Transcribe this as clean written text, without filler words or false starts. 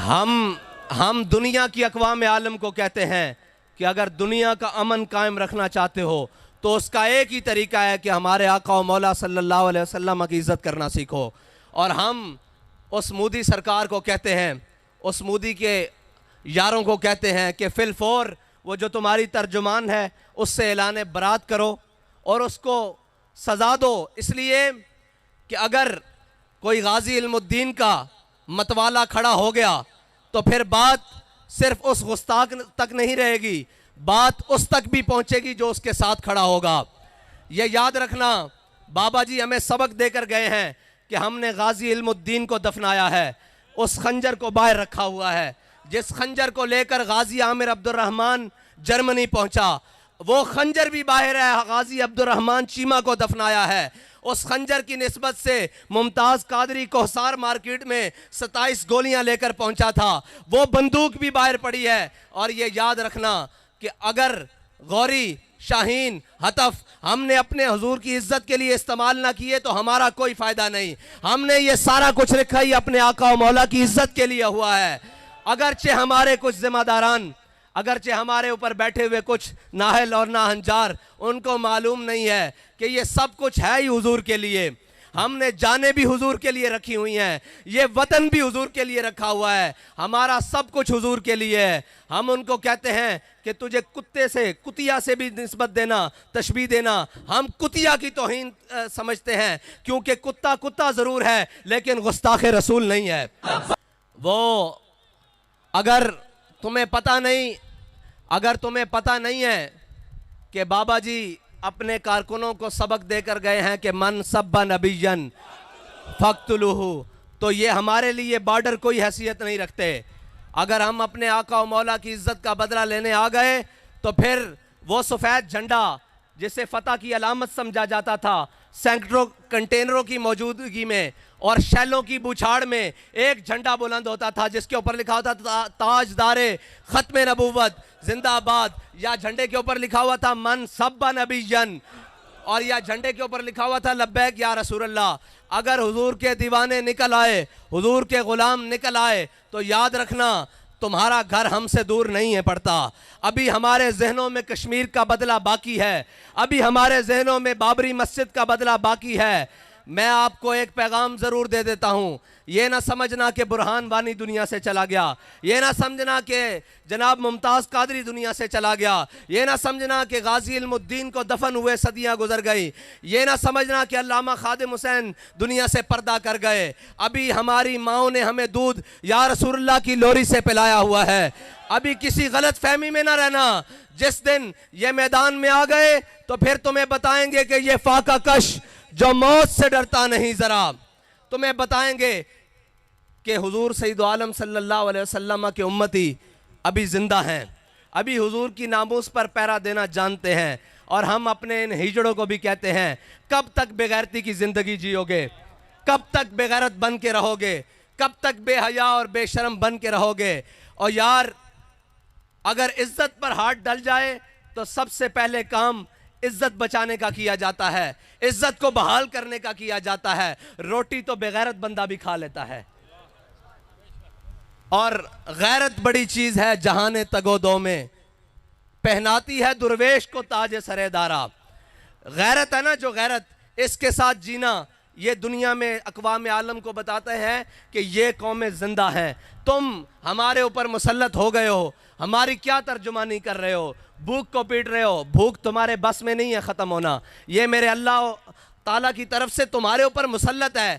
ہم دنیا کی اقوام عالم کو کہتے ہیں کہ اگر دنیا کا امن قائم رکھنا چاہتے ہو تو اس کا ایک ہی طریقہ ہے کہ ہمارے آقا و مولا صلی اللہ علیہ وسلم کی عزت کرنا سیکھو. اور ہم اس مودی سرکار کو کہتے ہیں، اس مودی کے یاروں کو کہتے ہیں کہ فی الفور وہ جو تمہاری ترجمان ہے اس سے اعلان برات کرو اور اس کو سزا دو، اس لیے کہ اگر کوئی غازی علم الدین کا متوالا کھڑا ہو گیا تو پھر بات صرف اس گستاخ تک نہیں رہے گی، بات اس تک بھی پہنچے گی جو اس کے ساتھ کھڑا ہوگا. یہ یاد رکھنا، بابا جی ہمیں سبق دے کر گئے ہیں کہ ہم نے غازی علم الدین کو دفنایا ہے، اس خنجر کو باہر رکھا ہوا ہے. جس خنجر کو لے کر غازی عامر عبد الرحمن جرمنی پہنچا، وہ خنجر بھی باہر ہے. غازی عبد الرحمن چیمہ کو دفنایا ہے. اس خنجر کی نسبت سے ممتاز قادری کوہسار مارکیٹ میں 27 گولیاں لے کر پہنچا تھا، وہ بندوق بھی باہر پڑی ہے. اور یہ یاد رکھنا کہ اگر غوری، شاہین، ہتف ہم نے اپنے حضور کی عزت کے لیے استعمال نہ کیے تو ہمارا کوئی فائدہ نہیں. ہم نے یہ سارا کچھ رکھا ہی اپنے آقا و مولا کی عزت کے لیے ہوا ہے. اگرچہ ہمارے کچھ ذمہ داران، اگرچہ ہمارے اوپر بیٹھے ہوئے کچھ نااہل اور ناہنجار، ان کو معلوم نہیں ہے کہ یہ سب کچھ ہے ہی حضور کے لیے. ہم نے جانیں بھی حضور کے لیے رکھی ہوئی ہیں، یہ وطن بھی حضور کے لیے رکھا ہوا ہے، ہمارا سب کچھ حضور کے لیے ہے. ہم ان کو کہتے ہیں کہ تجھے کتے سے، کتیا سے بھی نسبت دینا، تشبیہ دینا، ہم کتیا کی توہین سمجھتے ہیں، کیونکہ کتا کتا ضرور ہے لیکن گستاخ رسول نہیں ہے. وہ اگر تمہیں پتہ نہیں ہے کہ بابا جی اپنے کارکنوں کو سبق دے کر گئے ہیں کہ من سب نبیًا فاقتلوہ، تو یہ ہمارے لیے بارڈر کوئی حیثیت نہیں رکھتے. اگر ہم اپنے آقا و مولا کی عزت کا بدلہ لینے آ گئے تو پھر وہ سفید جھنڈا جسے فتح کی علامت سمجھا جاتا تھا، سینکڑوں کنٹینروں کی موجودگی میں اور شیلوں کی بوچھاڑ میں ایک جھنڈا بلند ہوتا تھا جس کے اوپر لکھا ہوتا تھا تاجدار ختم نبوت زندہ آباد، یا جھنڈے کے اوپر لکھا ہوا تھا من سب نبیًا، اور یا جھنڈے کے اوپر لکھا ہوا تھا لبیک یا رسول اللہ. اگر حضور کے دیوانے نکل آئے، حضور کے غلام نکل آئے تو یاد رکھنا تمہارا گھر ہم سے دور نہیں ہے پڑتا. ابھی ہمارے ذہنوں میں کشمیر کا بدلہ باقی ہے، ابھی ہمارے ذہنوں میں بابری مسجد کا بدلہ باقی ہے. میں آپ کو ایک پیغام ضرور دے دیتا ہوں، یہ نہ سمجھنا کہ برہان وانی دنیا سے چلا گیا، یہ نہ سمجھنا کہ جناب ممتاز قادری دنیا سے چلا گیا، یہ نہ سمجھنا کہ غازی علم الدین کو دفن ہوئے صدیاں گزر گئی، یہ نہ سمجھنا کہ علامہ خادم حسین دنیا سے پردہ کر گئے. ابھی ہماری ماؤں نے ہمیں دودھ یا رسول اللہ کی لوری سے پلایا ہوا ہے. ابھی کسی غلط فہمی میں نہ رہنا. جس دن یہ میدان میں آ گئے تو پھر تمہیں بتائیں گے کہ یہ فاقہ کش جو موت سے ڈرتا نہیں، ذرا تمہیں بتائیں گے کہ حضور سید عالم صلی اللہ علیہ وسلم کے امتی ابھی زندہ ہیں، ابھی حضور کی ناموس پر پیرا دینا جانتے ہیں. اور ہم اپنے ان ہجڑوں کو بھی کہتے ہیں کب تک بے غیرتی کی زندگی جیو گے، کب تک بے غیرت بن کے رہو گے، کب تک بے حیا اور بے شرم بن کے رہو گے. اور یار اگر عزت پر ہاتھ ڈل جائے تو سب سے پہلے کام عزت بچانے کا کیا جاتا ہے، عزت کو بحال کرنے کا کیا جاتا ہے. روٹی تو بے غیرت بندہ بھی کھا لیتا ہے. اور غیرت بڑی چیز ہے جہان تگو دو میں، پہناتی ہے درویش کو تاج سر دارا. غیرت ہے نا جو غیرت، اس کے ساتھ جینا یہ دنیا میں اقوام عالم کو بتاتے ہیں کہ یہ قومیں زندہ ہیں. تم ہمارے اوپر مسلط ہو گئے ہو، ہماری کیا ترجمانی کر رہے ہو، بھوک کو پیٹ رہے ہو. بھوک تمہارے بس میں نہیں ہے ختم ہونا، یہ میرے اللہ تعالیٰ کی طرف سے تمہارے اوپر مسلط ہے.